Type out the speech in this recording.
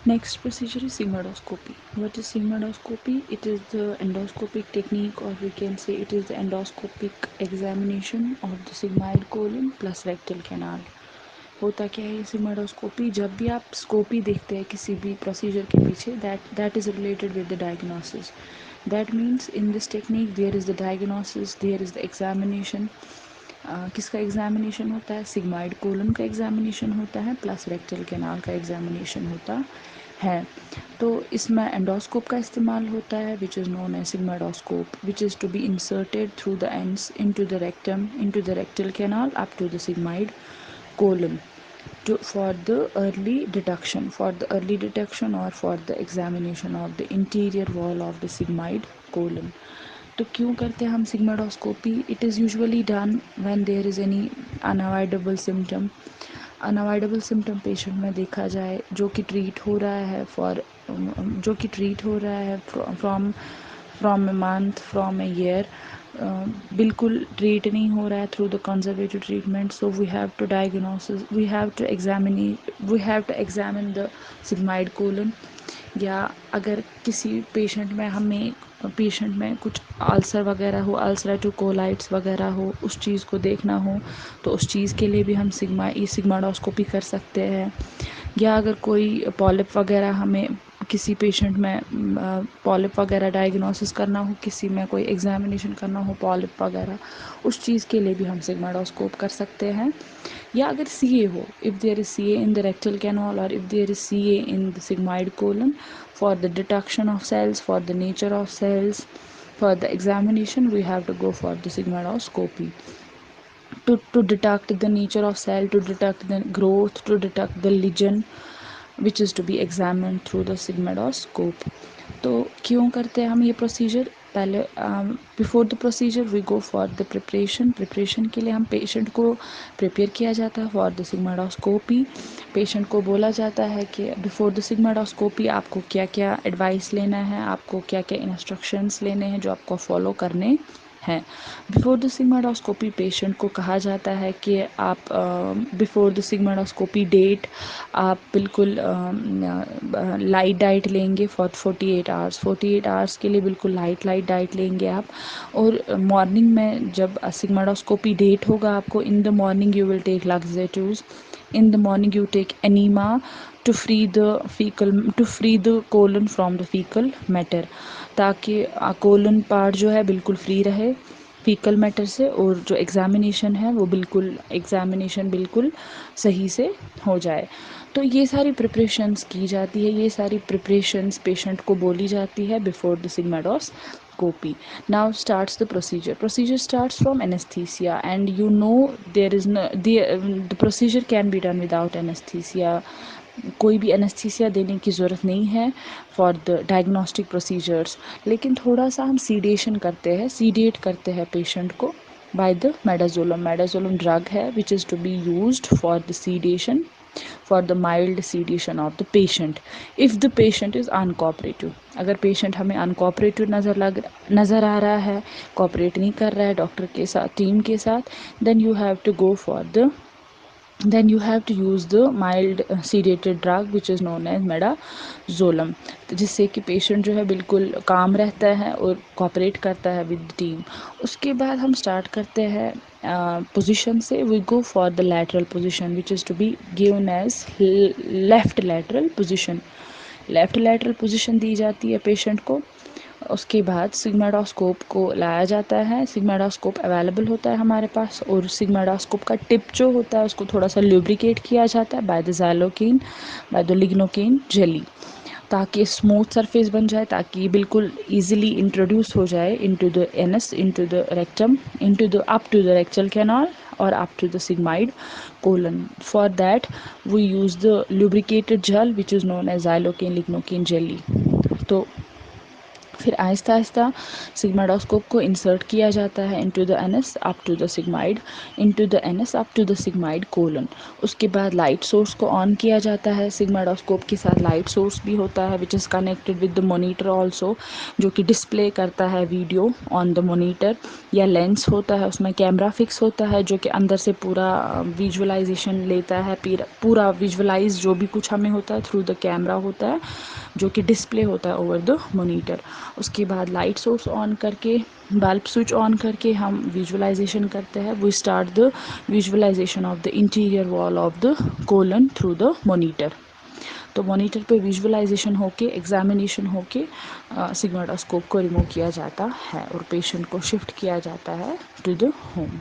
Next procedure is sigmoidoscopy. What is sigmoidoscopy? It is the endoscopic technique, or we can say it is the endoscopic examination of the sigmoid colon plus rectal canal. होता क्या है ये sigmoidoscopy? जब भी आप scopy देखते हैं किसी भी प्रोसीजर के पीछे, that is related with the diagnosis. That means in this technique there is the diagnosis, there is the examination. किसका एग्जामिनेशन होता है? सिग्माइड कोलन का एग्जामिनेशन होता है प्लस रेक्टल कैनाल का एग्जामिनेशन होता है। तो इसमें एंडोस्कोप का इस्तेमाल होता है which is known as sigmoidoscope, which is to be inserted through the ends into the rectum, into the rectal canal up to the sigmoid colon for the early detection or for the examination of the interior wall of the sigmoid colon. तो क्यों करते हैं हम sigmoidoscopy? It is usually done when there is any unavoidable symptom. Unavoidable symptom patient में देखा जाए जो कि ट्रीट हो रहा है from a month, from a year, बिल्कुल ट्रीट नहीं हो रहा है through the conservative treatment. So we have to examine the sigmoid colon. या अगर किसी पेशेंट में कुछ अल्सर वगैरह हो, अल्सरेटिव कोलाइट्स वगैरह हो, उस चीज़ को देखना हो तो उस चीज़ के लिए भी हम सिग्माइडोस्कोपी कर सकते हैं। या अगर कोई पॉलिप वगैरह हमें किसी पेशेंट में पॉलिप वगैरह डायग्नोसिस करना हो, किसी में कोई एग्जामिनेशन करना हो पॉलिप वगैरह, उस चीज़ के लिए भी हम सिग्माइडोस्कोप कर सकते हैं। या अगर CA हो, if there is CA in the rectal canal और if there is CA in the sigmoid colon, for the detection of cells, for the nature of cells, for the examination, we have to go for the sigmoidoscopy to detect the nature of cell, to detect the growth, to detect the lesion, which is to be examined through the sigmoidoscope. तो क्यों करते हैं हम ये procedure? पहले before the procedure we go for the preparation के लिए हम पेशेंट को प्रिपेयर किया जाता है फॉर द सिग्माइडोस्कोपी। पेशेंट को बोला जाता है कि बिफोर द सिग्माइडोस्कोपी आपको क्या क्या एडवाइस लेना है, आपको क्या क्या इंस्ट्रक्शंस लेने हैं जो आपको फॉलो करने हैं। बिफोर द सिग्माइडोस्कोपी पेशेंट को कहा जाता है कि आप बिफोर द सिग्माइडोस्कोपी डेट आप बिल्कुल लाइट डाइट लेंगे फॉर 48 आवर्स। 48 आवर्स के लिए बिल्कुल लाइट डाइट लेंगे आप। और मॉर्निंग में जब सिग्माइडोस्कोपी डेट होगा आपको, in the morning you will take laxatives, in the morning you take enema to free the colon from the fecal matter, ताकि कोलन पार्ट जो है बिल्कुल फ्री रहे फीकल मैटर से, और जो एग्जामिनेशन है वो बिल्कुल सही से हो जाए। तो ये सारी प्रिपरेशंस की जाती है, ये सारी प्रिपरेशंस पेशेंट को बोली जाती है before the sigmoidoscopy. Now starts the procedure. Procedure starts from anesthesia, and you know there is no the procedure can be done without anesthesia. कोई भी एनेस्थीसिया देने की ज़रूरत नहीं है फॉर द डायग्नोस्टिक प्रोसीजर्स। लेकिन थोड़ा सा हम सीडेट करते हैं पेशेंट को बाय द मेडाजोलम ड्रग है which is to be used for the sedation, for the mild sedation of the patient if the patient is uncooperative. अगर पेशेंट हमें अनकोऑपरेटिव नज़र आ रहा है, कोऑपरेट नहीं कर रहा है डॉक्टर के साथ, टीम के साथ, then you have to use the mild sedated drug which is known as midazolam, जिससे कि पेशेंट जो है बिल्कुल काम रहता है और कोऑपरेट करता है विद टीम। उसके बाद हम स्टार्ट करते हैं पोजीशन से। We go for the lateral position which is to be given as left lateral position दी जाती है पेशेंट को। उसके बाद सिग्माइडोस्कोप को लाया जाता है। सिग्माइडोस्कोप अवेलेबल होता है हमारे पास, और सिग्माइडोस्कोप का टिप जो होता है उसको थोड़ा सा ल्यूब्रिकेट किया जाता है बाय द लिग्नोकेन जेली, ताकि स्मूथ सरफेस बन जाए, ताकि ये बिल्कुल ईजिली इंट्रोड्यूस हो जाए into the anus, into the rectum, up to the rectal canal और up to the sigmoid colon. For that we use the lubricated gel which is known as xylocaine lignocaine jelly. तो फिर आहिस्ता आहिस्ता सिग्माइडोस्कोप को insert किया जाता है into the anus up to the sigmoid, into the anus up to the sigmoid colon. उसके बाद light source को on किया जाता है। सिग्माइडोस्कोप के साथ लाइट सोर्स भी होता है which is connected with the monitor also, जो कि डिस्प्ले करता है वीडियो ऑन द मॉनिटर। या लेंस होता है, उसमें कैमरा फिक्स होता है जो कि अंदर से पूरा विजुअलाइजेशन लेता है, पूरा विजुअलाइज जो भी कुछ हमें होता है थ्रू द कैमरा होता है, जो कि डिस्प्ले होता है ओवर द मॉनिटर। उसके बाद लाइट सोर्स ऑन करके, बल्ब स्विच ऑन करके हम विजुअलाइजेशन करते हैं। We start the visualization of the interior wall of the colon through the monitor. तो मॉनिटर पे विजुअलाइजेशन होके, एग्जामिनेशन होके सिग्माइडोस्कोप को रिमूव किया जाता है और पेशेंट को शिफ्ट किया जाता है टू द होम।